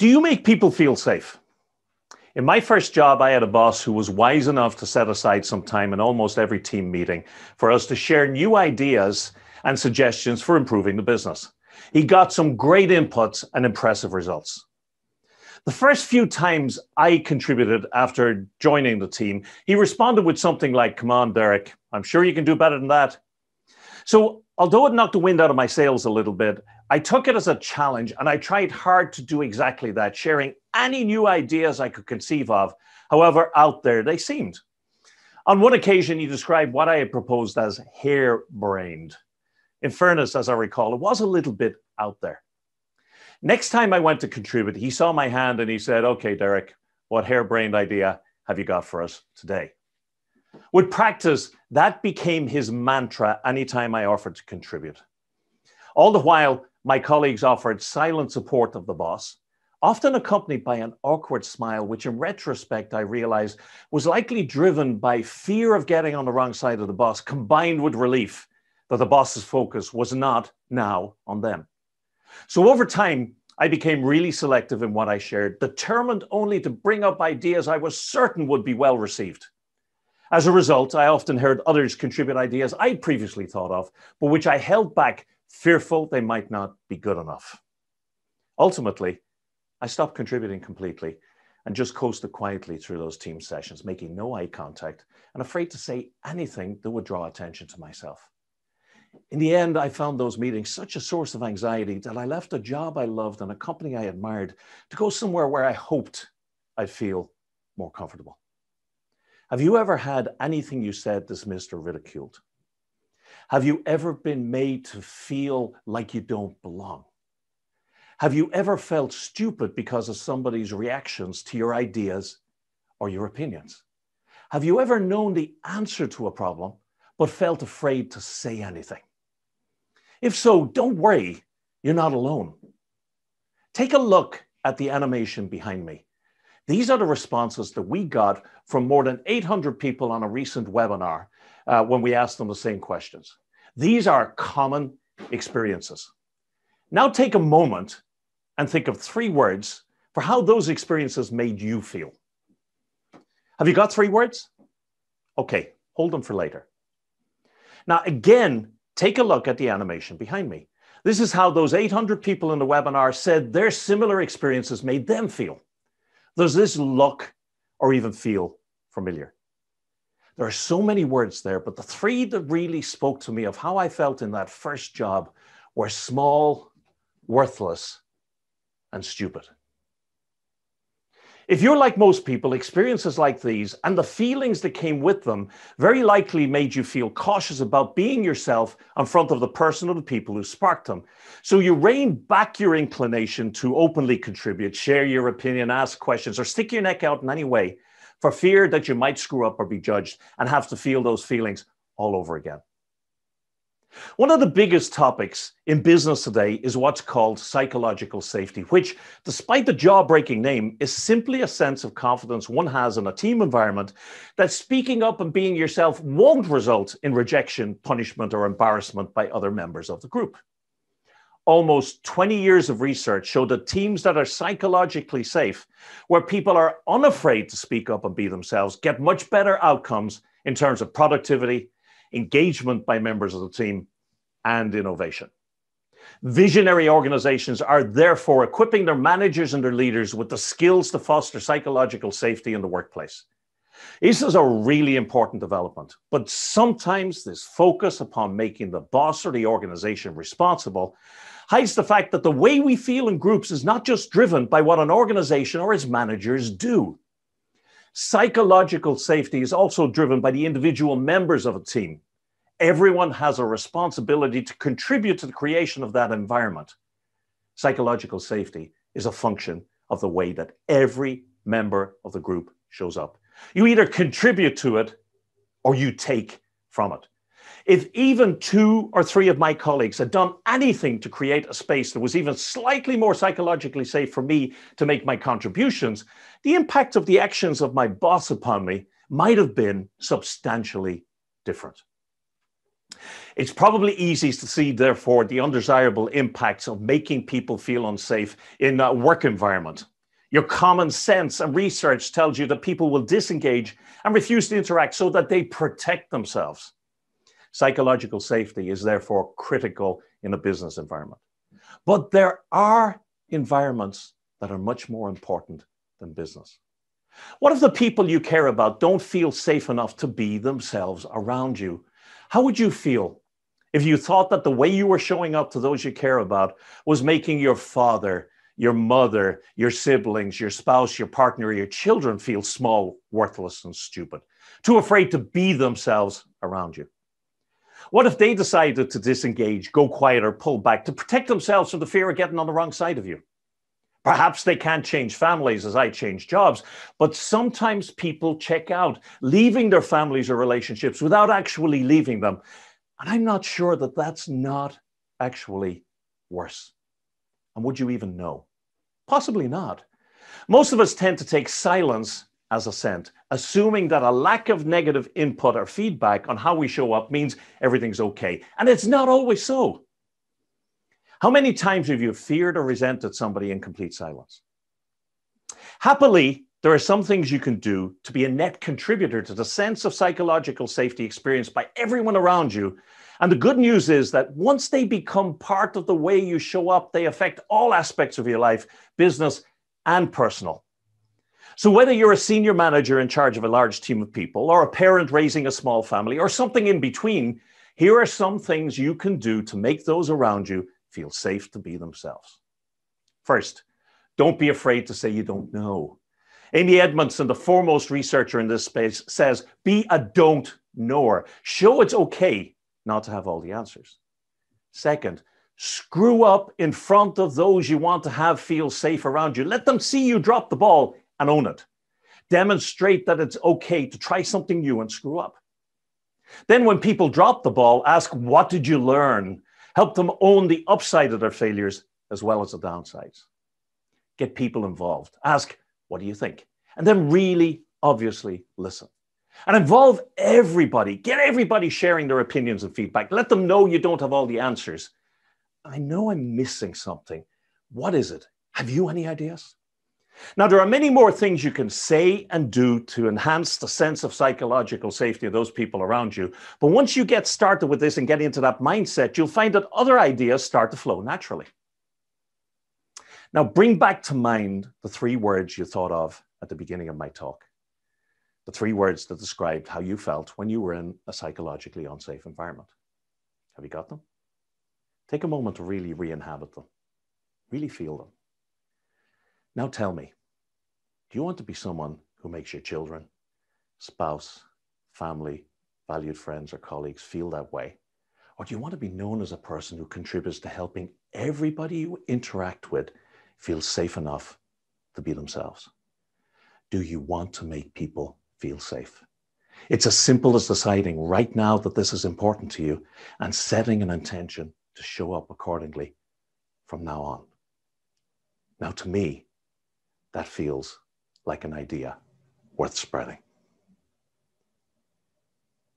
Do you make people feel safe? In my first job, I had a boss who was wise enough to set aside some time in almost every team meeting for us to share new ideas and suggestions for improving the business. He got some great inputs and impressive results. The first few times I contributed after joining the team, he responded with something like, "Come on, Derek, I'm sure you can do better than that." So although it knocked the wind out of my sails a little bit, I took it as a challenge and I tried hard to do exactly that, sharing any new ideas I could conceive of, however out there they seemed. On one occasion, he described what I had proposed as harebrained. In fairness, as I recall, it was a little bit out there. Next time I went to contribute, he saw my hand and he said, "Okay, Derek, what harebrained idea have you got for us today?" With practice, that became his mantra anytime I offered to contribute. All the while, my colleagues offered silent support of the boss, often accompanied by an awkward smile, which in retrospect I realized was likely driven by fear of getting on the wrong side of the boss, combined with relief that the boss's focus was not now on them. So over time, I became really selective in what I shared, determined only to bring up ideas I was certain would be well received. As a result, I often heard others contribute ideas I'd previously thought of, but which I held back, fearful they might not be good enough. Ultimately, I stopped contributing completely and just coasted quietly through those team sessions, making no eye contact and afraid to say anything that would draw attention to myself. In the end, I found those meetings such a source of anxiety that I left a job I loved and a company I admired to go somewhere where I hoped I'd feel more comfortable. Have you ever had anything you said dismissed or ridiculed? Have you ever been made to feel like you don't belong? Have you ever felt stupid because of somebody's reactions to your ideas or your opinions? Have you ever known the answer to a problem but felt afraid to say anything? If so, don't worry, you're not alone. Take a look at the animation behind me. These are the responses that we got from more than 800 people on a recent webinar when we asked them the same questions. These are common experiences. Now take a moment and think of 3 words for how those experiences made you feel. Have you got 3 words? Okay, hold them for later. Now again, take a look at the animation behind me. This is how those 800 people in the webinar said their similar experiences made them feel. Does this look or even feel familiar? There are so many words there, but the 3 that really spoke to me of how I felt in that first job were small, worthless, and stupid. If you're like most people, experiences like these and the feelings that came with them very likely made you feel cautious about being yourself in front of the person or the people who sparked them. So you reined back your inclination to openly contribute, share your opinion, ask questions, or stick your neck out in any way for fear that you might screw up or be judged and have to feel those feelings all over again. One of the biggest topics in business today is what's called psychological safety, which, despite the jaw-breaking name, is simply a sense of confidence one has in a team environment that speaking up and being yourself won't result in rejection, punishment, or embarrassment by other members of the group. Almost 20 years of research show that teams that are psychologically safe, where people are unafraid to speak up and be themselves, get much better outcomes in terms of productivity, engagement by members of the team, and innovation. Visionary organizations are therefore equipping their managers and their leaders with the skills to foster psychological safety in the workplace. This is a really important development, but sometimes this focus upon making the boss or the organization responsible hides the fact that the way we feel in groups is not just driven by what an organization or its managers do. Psychological safety is also driven by the individual members of a team. Everyone has a responsibility to contribute to the creation of that environment. Psychological safety is a function of the way that every member of the group shows up. You either contribute to it or you take from it. If even 2 or 3 of my colleagues had done anything to create a space that was even slightly more psychologically safe for me to make my contributions, the impact of the actions of my boss upon me might have been substantially different. It's probably easy to see, therefore, the undesirable impacts of making people feel unsafe in a work environment. Your common sense and research tells you that people will disengage and refuse to interact so that they protect themselves. Psychological safety is therefore critical in a business environment. But there are environments that are much more important than business. What if the people you care about don't feel safe enough to be themselves around you? How would you feel if you thought that the way you were showing up to those you care about was making your father, your mother, your siblings, your spouse, your partner, your children feel small, worthless, and stupid, too afraid to be themselves around you? What if they decided to disengage, go quiet, or pull back to protect themselves from the fear of getting on the wrong side of you? Perhaps they can't change families as I change jobs, but sometimes people check out, leaving their families or relationships without actually leaving them. And I'm not sure that that's not actually worse. And would you even know? Possibly not. Most of us tend to take silence as assent, assuming that a lack of negative input or feedback on how we show up means everything's okay. And it's not always so. How many times have you feared or resented somebody in complete silence? Happily, there are some things you can do to be a net contributor to the sense of psychological safety experienced by everyone around you. And the good news is that once they become part of the way you show up, they affect all aspects of your life, business and personal. So whether you're a senior manager in charge of a large team of people, or a parent raising a small family, or something in between, here are some things you can do to make those around you feel safe to be themselves. First, don't be afraid to say you don't know. Amy Edmondson, the foremost researcher in this space, says, be a don't knower. Show it's okay not to have all the answers. Second, screw up in front of those you want to have feel safe around you. Let them see you drop the ball and own it. Demonstrate that it's okay to try something new and screw up. Then when people drop the ball, ask, what did you learn? Help them own the upside of their failures as well as the downsides. Get people involved. Ask, what do you think? And then really, obviously, listen. And involve everybody. Get everybody sharing their opinions and feedback. Let them know you don't have all the answers. I know I'm missing something. What is it? Have you any ideas? Now, there are many more things you can say and do to enhance the sense of psychological safety of those people around you. But once you get started with this and get into that mindset, you'll find that other ideas start to flow naturally. Now, bring back to mind the three words you thought of at the beginning of my talk. The three words that described how you felt when you were in a psychologically unsafe environment. Have you got them? Take a moment to really re-inhabit them. Really feel them. Now tell me, do you want to be someone who makes your children, spouse, family, valued friends or colleagues feel that way? Or do you want to be known as a person who contributes to helping everybody you interact with feel safe enough to be themselves? Do you want to make people feel safe? It's as simple as deciding right now that this is important to you and setting an intention to show up accordingly from now on. Now, to me, that feels like an idea worth spreading.